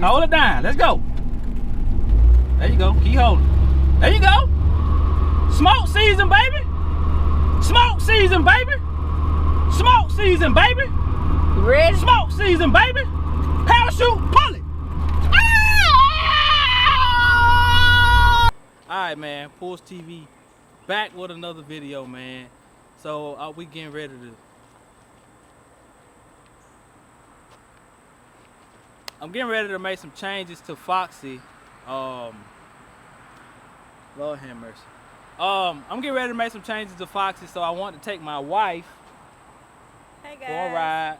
Hold it down. Let's go. There you go. Keep holding. There you go. Smoke season, baby. Smoke season, baby. Smoke season, baby. Ready? Smoke season, baby. Parachute, pull it. Alright, man. PullsTv back with another video, man. So we getting ready to. I'm getting ready to make some changes to Foxy. Lord have mercy. I'm getting ready to make some changes to Foxy, so I want to take my wife for a ride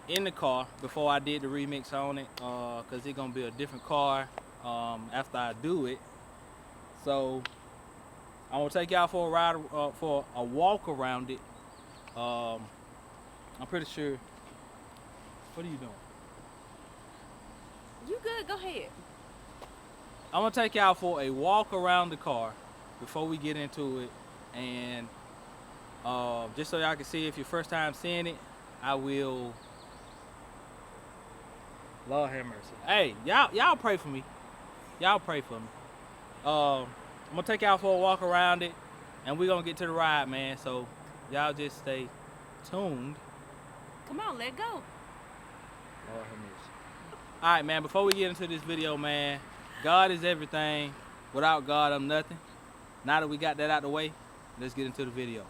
in the car before I did the remix on it, cause it's gonna be a different car after I do it. So I'm gonna take y'all for a ride, for a walk around it. I'm pretty sure. What are you doing? You good? Go ahead. I'm gonna take y'all for a walk around the car before we get into it, and just so y'all can see, if your first time seeing it, I will. Lord have mercy. Hey, y'all pray for me. Y'all pray for me. I'm gonna take y'all for a walk around it, and we're gonna get to the ride, man. So y'all just stay tuned. Come on, let go. Lord have mercy. All right, man. Before we get into this video, man, God is everything. Without God, I'm nothing. Now that we got that out the way, let's get into the video.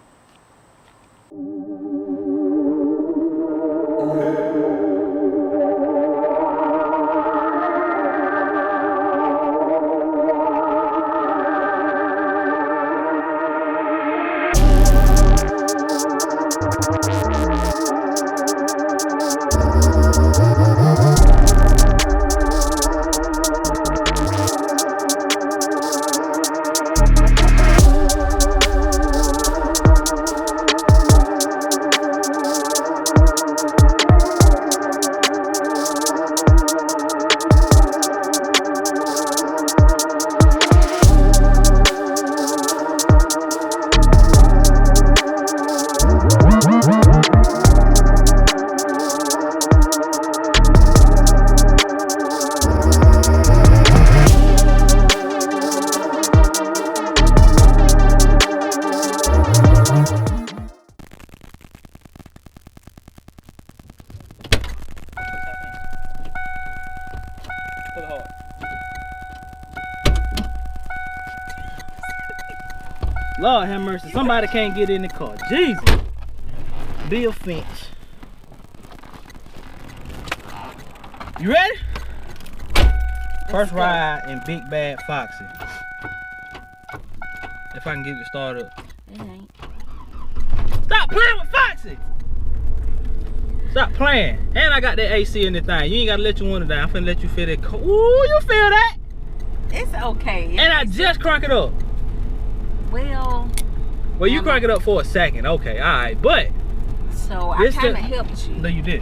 Lord have mercy, somebody can't get in the car. Jesus. Bill Finch. You ready? First ride in Big Bad Foxy. If I can get it started up. It ain't. Stop playing with Foxy! Stop playing. And I got that AC in the thing. You ain't gotta let your window down. I'm finna let you feel that. Ooh, you feel that? It's okay. And I just crank it up. Well, you crank it up for a second. Okay, all right, but. So I kind of helped you. No, you did.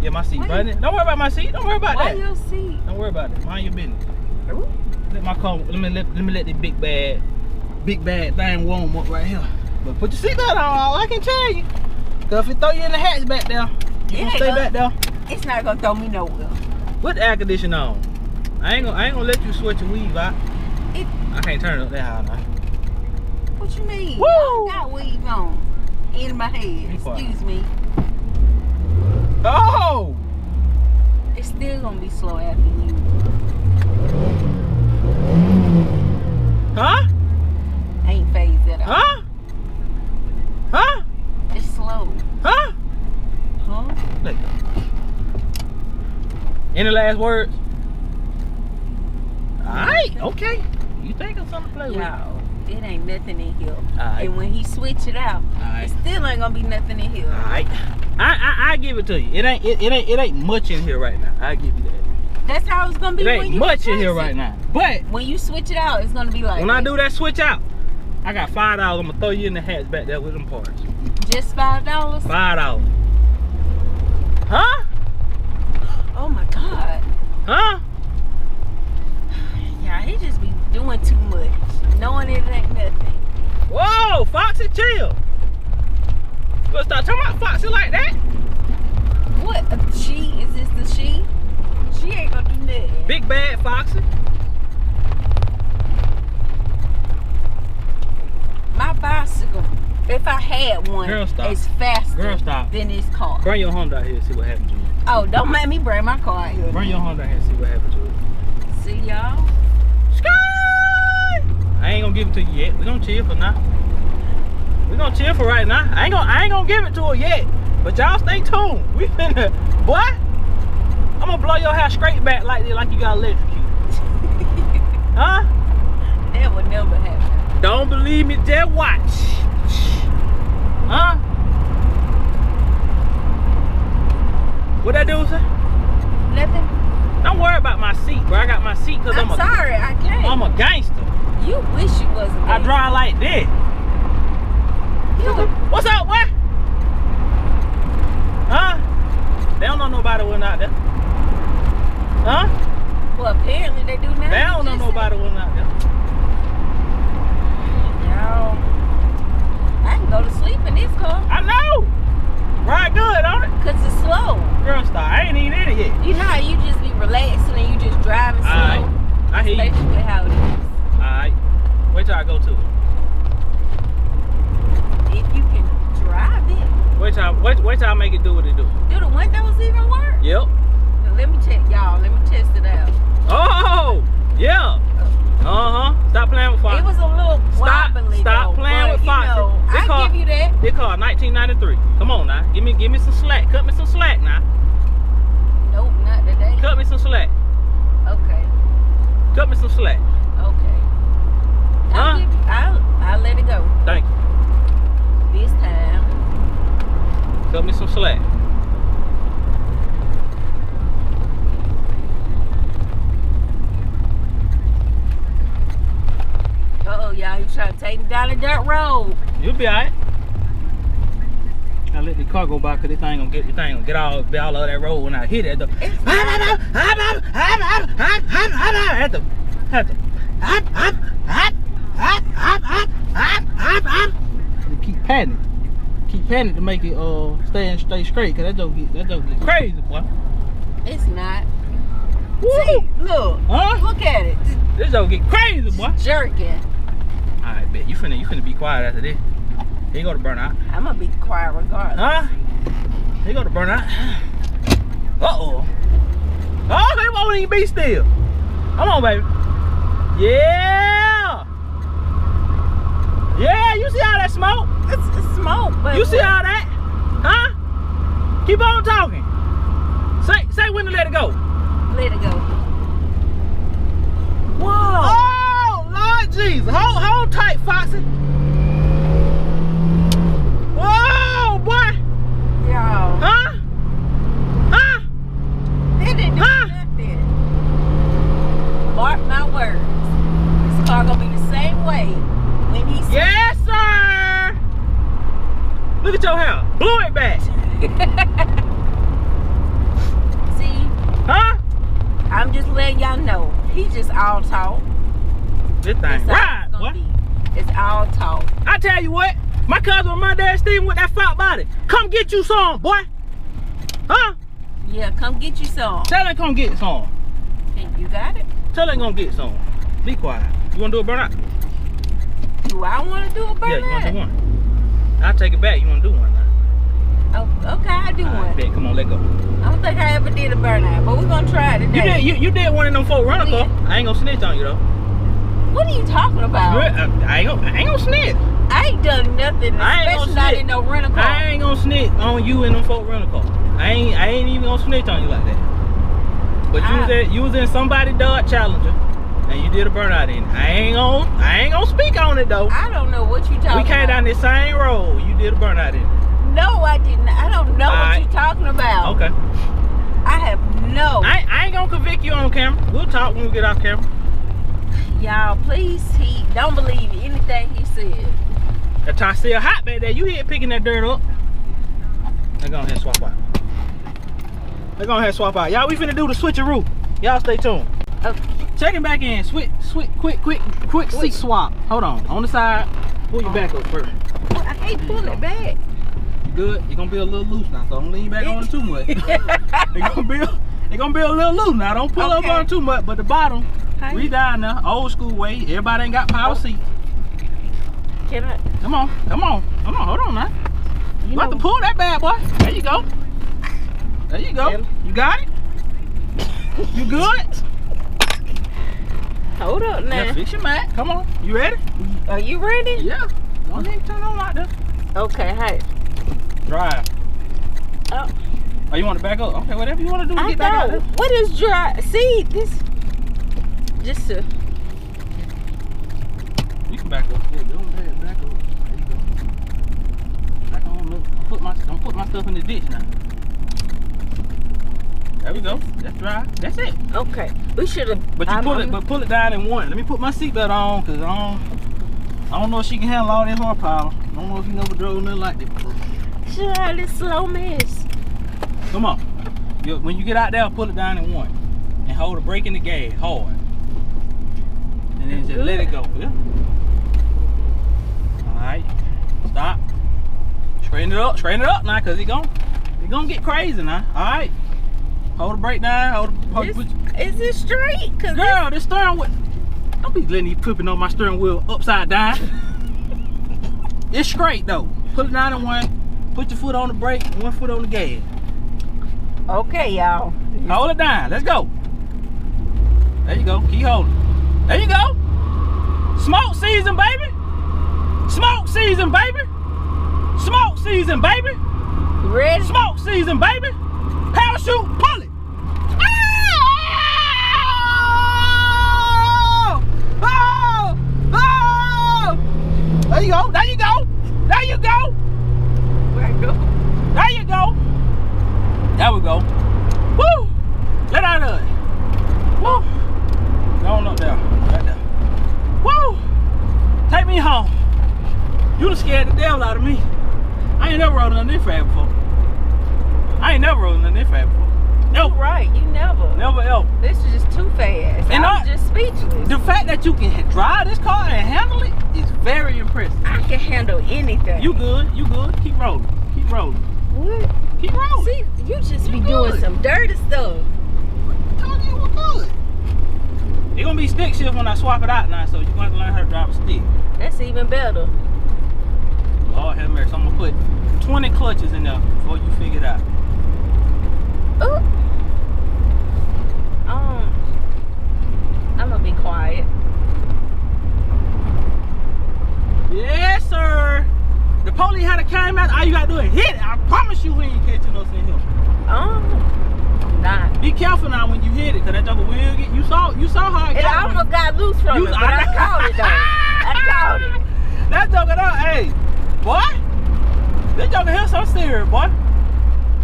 Yeah, my seat running. Don't worry about my seat. Don't worry about that. Why your seat? Don't worry about it. Mind your business. Ooh. Let my car. Let me let the big bad thing warm up right here. But put your seatbelt on. All I can tell you. Cause if it throw you in the hatch back there, you gonna stay back there. It's not gonna throw me nowhere. Put the air conditioner on. I ain't gonna let you switch and weave out. I can't turn it up that high now. What you mean? Woo! I don't got weave on in my head. Excuse me. Oh! It's still gonna be slow after you. Huh? Ain't phased at all. Huh? Huh? It's slow. Huh? Huh? Look. Any last words? Alright, okay. You think of something to play with? Yo, it ain't nothing in here. Right. And when he switch it out, it still ain't gonna be nothing in here. Alright. I give it to you. It ain't much in here right now. I give you that. That's how it's gonna be. It ain't much in here right now. But when you switch it out, it's gonna be like when I do that switch out, I got $5. I'm gonna throw you in the hats back there with them parts. Just $5? $5. Huh? Oh my God. Huh? Yeah, he just be doing too much, knowing it ain't nothing. Whoa, Foxy, chill. You gonna start talking about Foxy like that? What? A she? Is this the she? stop. is faster Girl, stop. than this car. Bring your Honda out here and see what happened to it. Oh, don't make me bring my car out here. Bring your Honda out here and see what happened to it. See y'all. I ain't gonna give it to you yet. We gonna chill for now. We gonna chill for right now. I ain't gonna give it to her yet. But y'all stay tuned. We finna, boy. I'm gonna blow your hair straight back like this, like you got electrocuted. Huh? That would never happen. Don't believe me? Just watch. Huh? What that do, sir? Nothing. Don't worry about my seat, bro. I got my seat because I'm sorry, I can't. I'm a gangster. You wish you was a gangster. I drive like this. What's up, boy? Huh? They don't know nobody went out there. Huh? Well, apparently they do now. They don't know nobody went out there. Y'all, I can go to sleep in this car. I know. Ride good on it. Cause it's slow. Girl, stop. I ain't even in it yet. You know how you just be relaxing and you just driving slow? Alright. I hear you. Basically how it is. Alright. Wait till I go to it. If you can drive it. Wait till I make it do what it do. Do the windows even work? Yep. Now, let me check, y'all. Let me test it out. Oh, yeah. Stop playing with Fox. It was a little wobbly. Stop playing with Fox. I give you that. This car 1993. Come on now. Give me some slack. Cut me some slack now. Nope, not today. Cut me some slack. Okay. Cut me some slack. Okay. I'll let it go. Thank you. This time. Cut me some slack. Uh-oh, y'all. You trying to take me down the dirt road. You'll be alright. I let the car go by because this thing gonna get all of that road when I hit it. Keep patting it to make it stay straight, cause that don't get crazy, boy. It's not. Woo! See, look. Huh? Look at it. This don't get crazy, boy. Jerking. Alright, bet. You finna be quiet after this. Here you go to burnout. I'm gonna be quiet regardless. Huh? Here you go to burnout. Uh-oh. Oh, they won't even be still. Come on, baby. Yeah! Yeah, you see all that smoke? It's smoke, but You see all that? Huh? Keep on talking. Say when to let it go. Let it go. Whoa! Oh, Lord Jesus. Hold tight, Foxy. Whoa, boy. Y'all. Huh? Huh? They didn't do nothing. Mark my words. This car gonna be the same way when he says. Yes, sir. Look at your hair. Blew it back. See? Huh? I'm just letting y'all know. He just all talk. This thing That's ride, all boy. it's gonna be. It's all talk. I tell you what, my cousin with my dad Steven with that fat body. Come get you some, boy. Huh? Yeah, come get you some. Tell him come get some. Hey, you got it? Tell him gonna get some. Be quiet. You wanna do a burnout? Do I want to do a burnout? Yeah, you wanna do one? I'll take it back. You wanna do one now? Oh, okay, I do one. Bet. Come on, let go. I don't think I ever did a burnout, but we're gonna try it today. You did one of them folk rental car. I ain't gonna snitch on you though. What are you talking about? I ain't gonna snitch. I ain't done nothing, especially not in no rental car. I ain't gonna snitch on you in them folk rental car. I ain't even gonna snitch on you like that. But you was in somebody Dodge Challenger and you did a burnout in it. I ain't gonna speak on it though. I don't know what you talking about. We came down the same road. You did a burnout in it. No, I didn't. I don't know what you talking about. Okay. I have no. I ain't gonna convict you on camera. We'll talk when we get off camera. Y'all, please, he don't believe anything he said. That tie still hot back there. You here picking that dirt up. They're going ahead and swap out. They're going ahead and swap out. Y'all, we finna do the switcheroo. Y'all stay tuned. Okay. Check it back in. Quick seat swap. Hold on the side. Pull your back up first. Well, I can't pull it back. You good? You're gonna be a little loose now, so don't lean back on it too much. It's gonna be a little loose now. Don't pull up on it too much, but the bottom, we down there, old school way. Everybody ain't got power seat. Can I? Come on, hold on now. You about to pull that bad boy. There you go. There you go. You got it? You good? Hold up now. Yeah, fix your mat. Come on. You ready? Are you ready? Yeah. Don't even turn on like that. Okay, hey. Drive. Oh. Oh, you want to back up? Okay, whatever you want to do to get back out there. What is drive? See, this. Just to. You can back up. Yeah, go ahead. Back up. There you go. Back on. Look. I'm put my stuff in the ditch now. There we go. That's dry. That's it. Okay. We should have. But you pull it down in one. Let me put my seatbelt on, cause I don't know if she can handle all that horsepower. I don't know if you never drove nothing like that before. Should I this slow mess? Come on. When you get out there, pull it down in one, and hold the brake in the gas hard, and then just let it go. Yeah. All right. Stop. Straighten it up now, cause it's gonna get crazy now. All right. Hold the brake down. Is it straight? Girl, this steering wheel. Don't be letting you pooping on my steering wheel upside down. It's straight though. Put it down in one. Put your foot on the brake, one foot on the gas. Okay, y'all. Hold it down. Let's go. There you go. Keep holding. There you go. Smoke season, baby. Smoke season, baby. Smoke season, baby. You ready? Smoke season, baby. Parachute, pull it. There you go. There you go. There you go. Where I go? There you go. There we go. Woo! Let out of it. Woo! Go on up there. Right there. Woo! Take me home. You done scared the devil out of me. I ain't never rode on this fast before. I ain't never rode on this fast before. You're right. You never. Never ever. This is just too fast. And I'm just speechless. The fact that you can drive this car and handle it is very impressive. I can handle anything. You good. You good. Keep rolling. Keep rolling. What? Keep rolling. See, you just be doing some dirty stuff. I told you we're good. It's gonna be stick shift when I swap it out now, so you're gonna have to learn how to drive a stick. That's even better. Lord have mercy. I'm gonna put 20 clutches in there before you figure it out. Ooh. I'm gonna be quiet. Yes, sir. The police had to came out. All you gotta do is hit it. I promise you we ain't catching us in here. Nah. Be careful now when you hit it, cause that joker will get. You saw how it got. It almost got loose from it, but I caught it though. I caught it. That joker though, hey, boy. That joker here so serious, boy.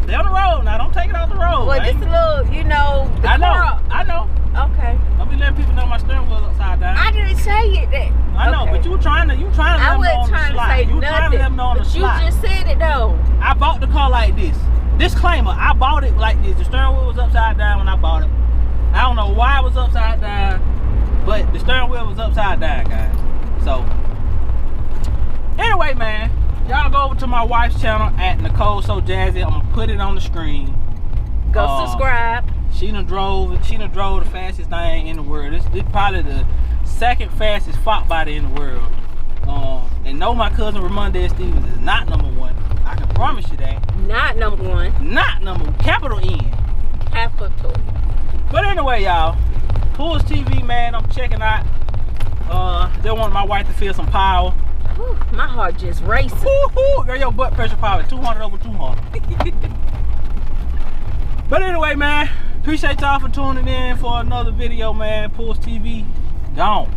They on the road now. Don't take it off the road. Well, just a little, you know. I know. Okay. Don't be letting people know my steering wheel upside down. I didn't say it that. I know, but you were trying to let them know on the slide. I wasn't trying to say nothing, but you just said it though. I bought the car like this. Disclaimer, I bought it like this. The steering wheel was upside down when I bought it. I don't know why it was upside down, but the steering wheel was upside down, guys. So, anyway, man, y'all go over to my wife's channel at Nicole So Jazzy. I'm gonna put it on the screen. Go subscribe. She done drove the fastest thing in the world. This probably the second fastest foxbody in the world. And no, my cousin Ramondez Stevens is not number one. I can promise you that. Not number one. Not number one. Capital N. Capital. But anyway, y'all, PullsTv, man, I'm checking out. They want my wife to feel some power. Whew, my heart just racing. Girl, your butt pressure power 200 over 200. But anyway, man, appreciate y'all for tuning in for another video, man. PullsTv, gone.